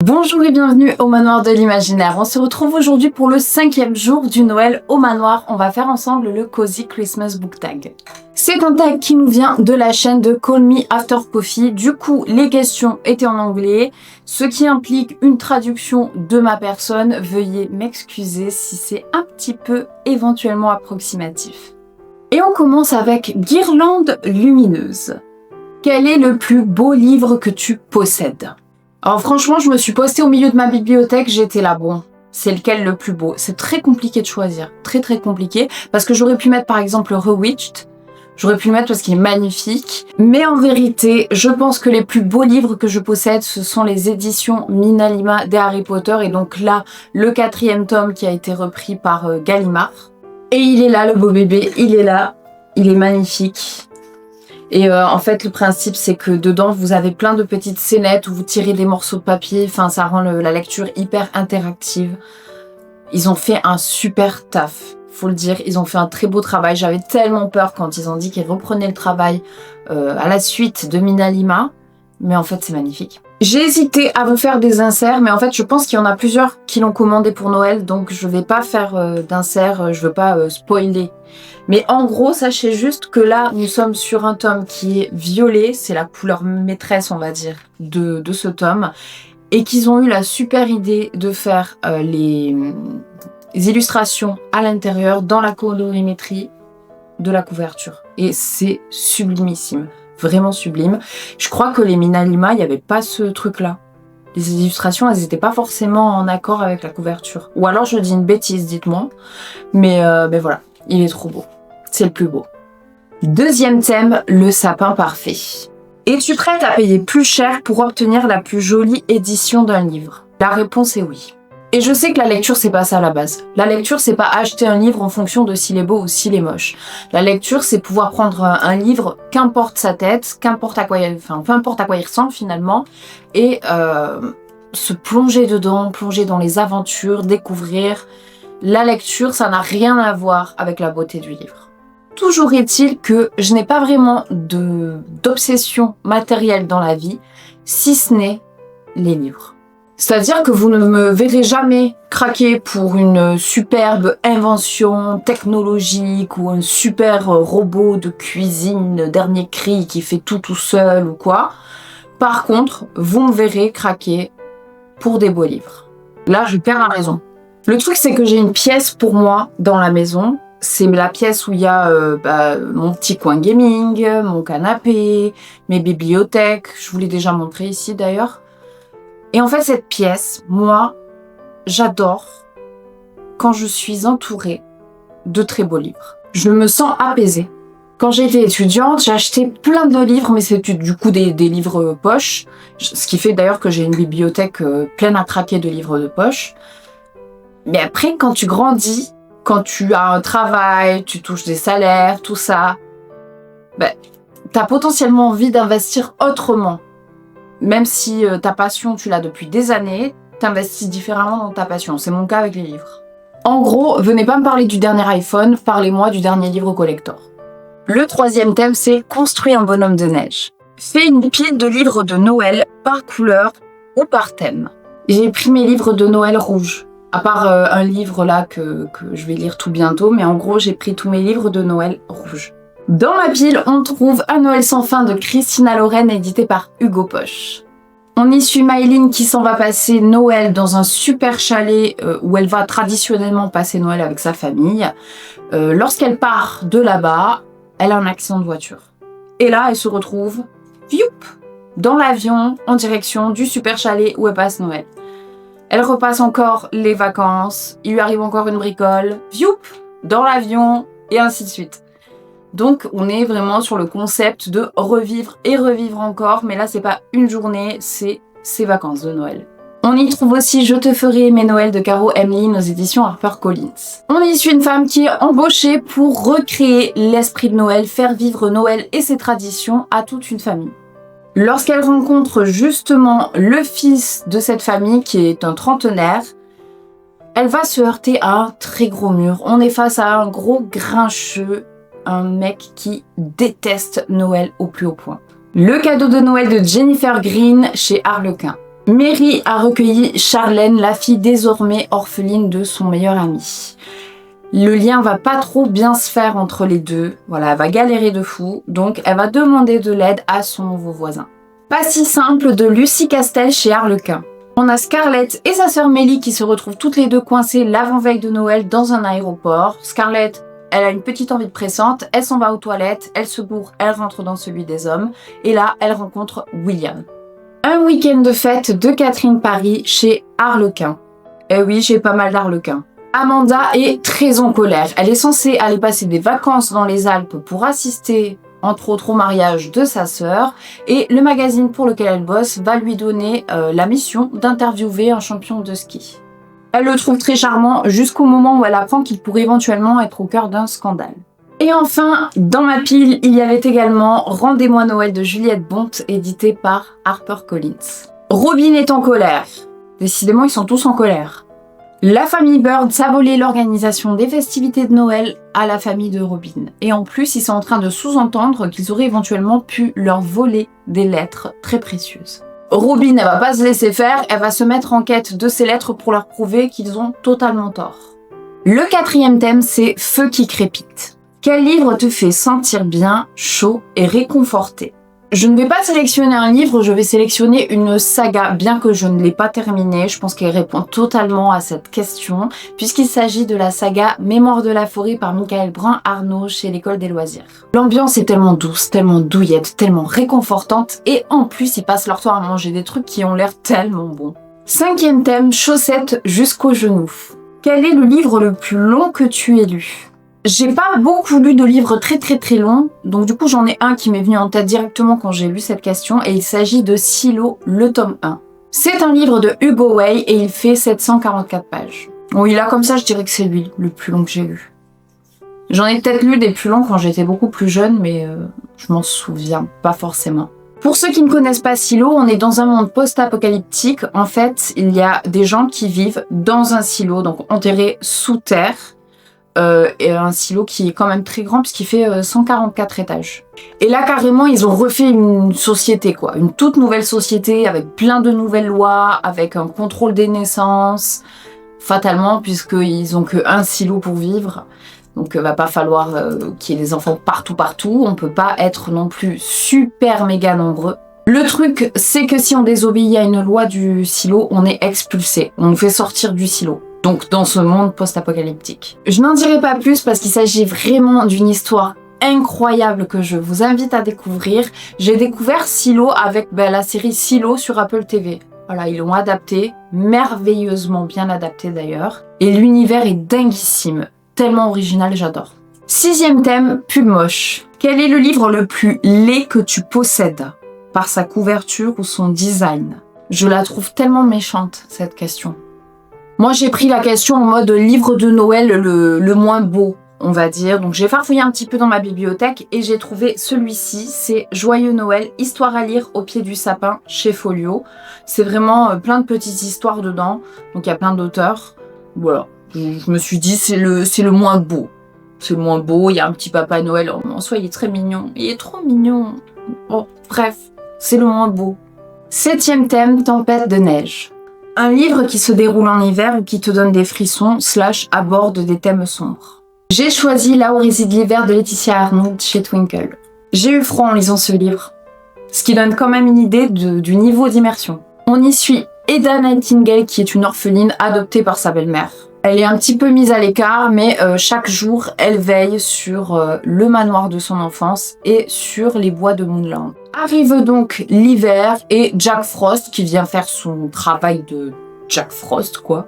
Bonjour et bienvenue au Manoir de l'Imaginaire. On se retrouve aujourd'hui pour le 5e jour du Noël au Manoir. On va faire ensemble le Cozy Christmas Book Tag. C'est un tag qui nous vient de la chaîne de Call Me After Coffee. Du coup, les questions étaient en anglais, ce qui implique une traduction de ma personne. Veuillez m'excuser si c'est un petit peu éventuellement approximatif. Et on commence avec Guirlande lumineuse. Quel est le plus beau livre que tu possèdes ? Alors franchement, je me suis postée au milieu de ma bibliothèque, j'étais là, bon, c'est lequel le plus beau? C'est très compliqué de choisir, très compliqué, parce que j'aurais pu mettre par exemple Rewitched, j'aurais pu le mettre parce qu'il est magnifique, mais en vérité, je pense que les plus beaux livres que je possède, ce sont les éditions Minalima des Harry Potter, et donc là, le 4e tome qui a été repris par Gallimard. Et il est là, le beau bébé, il est là, il est magnifique. Et en fait, le principe, c'est que dedans, vous avez plein de petites scénettes où vous tirez des morceaux de papier. Enfin, ça rend la lecture hyper interactive. Ils ont fait un super taf, faut le dire. Ils ont fait un très beau travail. J'avais tellement peur quand ils ont dit qu'ils reprenaient le travail à la suite de Minalima. Mais en fait, c'est magnifique. J'ai hésité à vous faire des inserts, mais en fait, je pense qu'il y en a plusieurs qui l'ont commandé pour Noël. Donc, je vais pas faire d'inserts, je veux pas spoiler. Mais en gros, sachez juste que là, nous sommes sur un tome qui est violet. C'est la couleur maîtresse, on va dire, de ce tome. Et qu'ils ont eu la super idée de faire les illustrations à l'intérieur, dans la colorimétrie de la couverture. Et c'est sublimissime. Vraiment sublime. Je crois que les Minalima, il n'y avait pas ce truc-là. Les illustrations, elles n'étaient pas forcément en accord avec la couverture. Ou alors je dis une bêtise, dites-moi. Mais voilà, il est trop beau. C'est le plus beau. Deuxième thème, le sapin parfait. Es-tu prête à payer plus cher pour obtenir la plus jolie édition d'un livre? La réponse est oui. Et je sais que la lecture, c'est pas ça à la base. La lecture, c'est pas acheter un livre en fonction de s'il est beau ou s'il est moche. La lecture, c'est pouvoir prendre un livre, qu'importe sa tête, peu importe à quoi il ressemble finalement, et se plonger dedans, plonger dans les aventures, découvrir. La lecture, ça n'a rien à voir avec la beauté du livre. Toujours est-il que je n'ai pas vraiment d'obsession matérielle dans la vie, si ce n'est les livres. C'est-à-dire que vous ne me verrez jamais craquer pour une superbe invention technologique ou un super robot de cuisine dernier cri qui fait tout seul ou quoi. Par contre, vous me verrez craquer pour des beaux livres. Là, je perds la raison. Le truc, c'est que j'ai une pièce pour moi dans la maison. C'est la pièce où il y a mon petit coin gaming, mon canapé, mes bibliothèques. Je vous l'ai déjà montré ici d'ailleurs. Et en fait, cette pièce, moi, j'adore quand je suis entourée de très beaux livres. Je me sens apaisée. Quand j'étais étudiante, j'ai acheté plein de livres, mais c'est du coup des livres poche, ce qui fait d'ailleurs que j'ai une bibliothèque pleine à craquer de livres de poche. Mais après, quand tu grandis, quand tu as un travail, tu touches des salaires, tout ça, t'as potentiellement envie d'investir autrement. Même si ta passion, tu l'as depuis des années, t'investis différemment dans ta passion. C'est mon cas avec les livres. En gros, venez pas me parler du dernier iPhone, parlez-moi du dernier livre collector. Le 3e thème, c'est construire un bonhomme de neige. Fais une pile de livres de Noël par couleur ou par thème. J'ai pris mes livres de Noël rouges, à part un livre là que je vais lire tout bientôt, mais en gros, j'ai pris tous mes livres de Noël rouges. Dans ma pile, on trouve Un Noël sans fin de Christina Lauren, édité par Hugo Poche. On y suit Maëline qui s'en va passer Noël dans un super chalet où elle va traditionnellement passer Noël avec sa famille. Lorsqu'elle part de là-bas, elle a un accident de voiture. Et là, elle se retrouve, dans l'avion en direction du super chalet où elle passe Noël. Elle repasse encore les vacances, il lui arrive encore une bricole, dans l'avion, et ainsi de suite. Donc, on est vraiment sur le concept de revivre et revivre encore, mais là, c'est pas une journée, c'est ses vacances de Noël. On y trouve aussi Je te ferai aimer Noël de Caro Emeline aux éditions HarperCollins. On y suit une femme qui est embauchée pour recréer l'esprit de Noël, faire vivre Noël et ses traditions à toute une famille. Lorsqu'elle rencontre justement le fils de cette famille, qui est un trentenaire, elle va se heurter à un très gros mur. On est face à un gros grincheux, un mec qui déteste Noël au plus haut point. Le cadeau de Noël de Jennifer Green chez Harlequin. Mary a recueilli Charlène, la fille désormais orpheline de son meilleur ami. Le lien va pas trop bien se faire entre les deux. Voilà, elle va galérer de fou, donc elle va demander de l'aide à son nouveau voisin. Pas si simple de Lucie Castel chez Harlequin. On a Scarlett et sa sœur Mélie qui se retrouvent toutes les deux coincées l'avant-veille de Noël dans un aéroport. Scarlett, elle a une petite envie pressante, elle s'en va aux toilettes, elle se bourre, elle rentre dans celui des hommes. Et là, elle rencontre William. Un week-end de fête de Catherine Paris chez Harlequin. Eh oui, j'ai pas mal d'Harlequin. Amanda est très en colère. Elle est censée aller passer des vacances dans les Alpes pour assister, entre autres, au mariage de sa sœur. Et le magazine pour lequel elle bosse va lui donner la mission d'interviewer un champion de ski. Elle le trouve très charmant jusqu'au moment où elle apprend qu'il pourrait éventuellement être au cœur d'un scandale. Et enfin, dans ma pile, il y avait également Rendez-moi Noël de Juliette Bonte, édité par HarperCollins. Robin est en colère. Décidément, ils sont tous en colère. La famille Bird a volé l'organisation des festivités de Noël à la famille de Robin. Et en plus, ils sont en train de sous-entendre qu'ils auraient éventuellement pu leur voler des lettres très précieuses. Robin, elle va pas se laisser faire, elle va se mettre en quête de ces lettres pour leur prouver qu'ils ont totalement tort. Le quatrième thème, c'est Feu qui crépite. Quel livre te fait sentir bien, chaud et réconforté? Je ne vais pas sélectionner un livre, je vais sélectionner une saga, bien que je ne l'ai pas terminée. Je pense qu'elle répond totalement à cette question, puisqu'il s'agit de la saga Mémoire de la forêt par Michael Brun-Arnaud chez l'École des loisirs. L'ambiance est tellement douce, tellement douillette, tellement réconfortante, et en plus ils passent leur temps à manger des trucs qui ont l'air tellement bons. Cinquième thème, chaussettes jusqu'aux genoux. Quel est le livre le plus long que tu aies lu? J'ai pas beaucoup lu de livres très longs, donc du coup j'en ai un qui m'est venu en tête directement quand j'ai lu cette question, et il s'agit de Silo, le tome 1. C'est un livre de Hugo Way et il fait 744 pages. Oui, là comme ça je dirais que c'est lui, le plus long que j'ai lu. J'en ai peut-être lu des plus longs quand j'étais beaucoup plus jeune, mais je m'en souviens pas forcément. Pour ceux qui ne connaissent pas Silo, on est dans un monde post-apocalyptique. En fait, il y a des gens qui vivent dans un silo, donc enterrés sous terre, et un silo qui est quand même très grand puisqu'il fait 144 étages. Et là carrément ils ont refait une société quoi, une toute nouvelle société avec plein de nouvelles lois, avec un contrôle des naissances, fatalement puisqu'ils ont qu'un silo pour vivre. Donc va pas falloir qu'il y ait des enfants partout, on peut pas être non plus super méga nombreux. Le truc c'est que si on désobéit à une loi du silo, on est expulsé, on nous fait sortir du silo. Donc dans ce monde post-apocalyptique. Je n'en dirai pas plus parce qu'il s'agit vraiment d'une histoire incroyable que je vous invite à découvrir. J'ai découvert Silo avec la série Silo sur Apple TV. Voilà, ils l'ont adapté, merveilleusement bien adapté d'ailleurs. Et l'univers est dinguissime, tellement original, j'adore. Sixième thème, pull moche. Quel est le livre le plus laid que tu possèdes? Par sa couverture ou son design? Je la trouve tellement méchante, cette question. Moi, j'ai pris la question en mode livre de Noël le moins beau, on va dire. Donc, j'ai farfouillé un petit peu dans ma bibliothèque et j'ai trouvé celui-ci. C'est Joyeux Noël, histoire à lire au pied du sapin chez Folio. C'est vraiment plein de petites histoires dedans. Donc, il y a plein d'auteurs. Voilà. Je me suis dit, c'est le moins beau. C'est le moins beau. Il y a un petit papa Noël. En soi, il est très mignon. Il est trop mignon. Bon, bref, c'est le moins beau. Septième thème, tempête de neige. Un livre qui se déroule en hiver ou qui te donne des frissons / aborde des thèmes sombres. J'ai choisi Là où réside l'hiver de Laetitia Arnould chez Twinkle. J'ai eu froid en lisant ce livre, ce qui donne quand même une idée du niveau d'immersion. On y suit Eda Nightingale qui est une orpheline adoptée par sa belle-mère. Elle est un petit peu mise à l'écart, mais chaque jour, elle veille sur le manoir de son enfance et sur les bois de Moonland. Arrive donc l'hiver et Jack Frost, qui vient faire son travail de Jack Frost, quoi.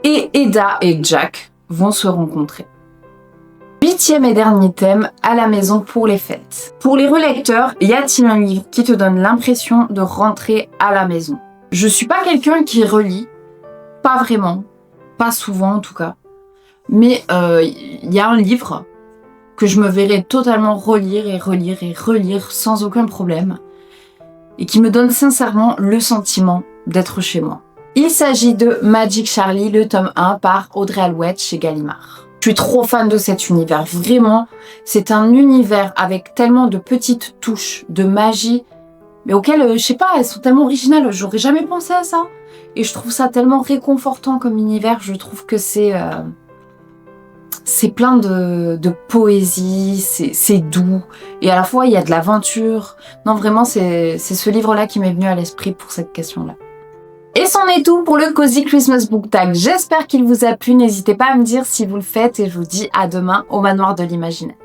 Et Eda et Jack vont se rencontrer. Huitième et dernier thème, à la maison pour les fêtes. Pour les relecteurs, y a-t-il un livre qui te donne l'impression de rentrer à la maison? Je suis pas quelqu'un qui relit, pas vraiment. Pas souvent en tout cas, mais y a un livre que je me verrais totalement relire et relire sans aucun problème et qui me donne sincèrement le sentiment d'être chez moi. Il s'agit de Magic Charlie, le tome 1 par Audrey Alouette chez Gallimard. Je suis trop fan de cet univers, vraiment, c'est un univers avec tellement de petites touches de magie mais auxquelles, je sais pas, elles sont tellement originales, j'aurais jamais pensé à ça. Et je trouve ça tellement réconfortant comme univers, je trouve que c'est plein de poésie, c'est doux, et à la fois il y a de l'aventure. Non, vraiment, c'est ce livre-là qui m'est venu à l'esprit pour cette question-là. Et c'en est tout pour le Cozy Christmas Book Tag. J'espère qu'il vous a plu, n'hésitez pas à me dire si vous le faites, et je vous dis à demain au Manoir de l'Imaginaire.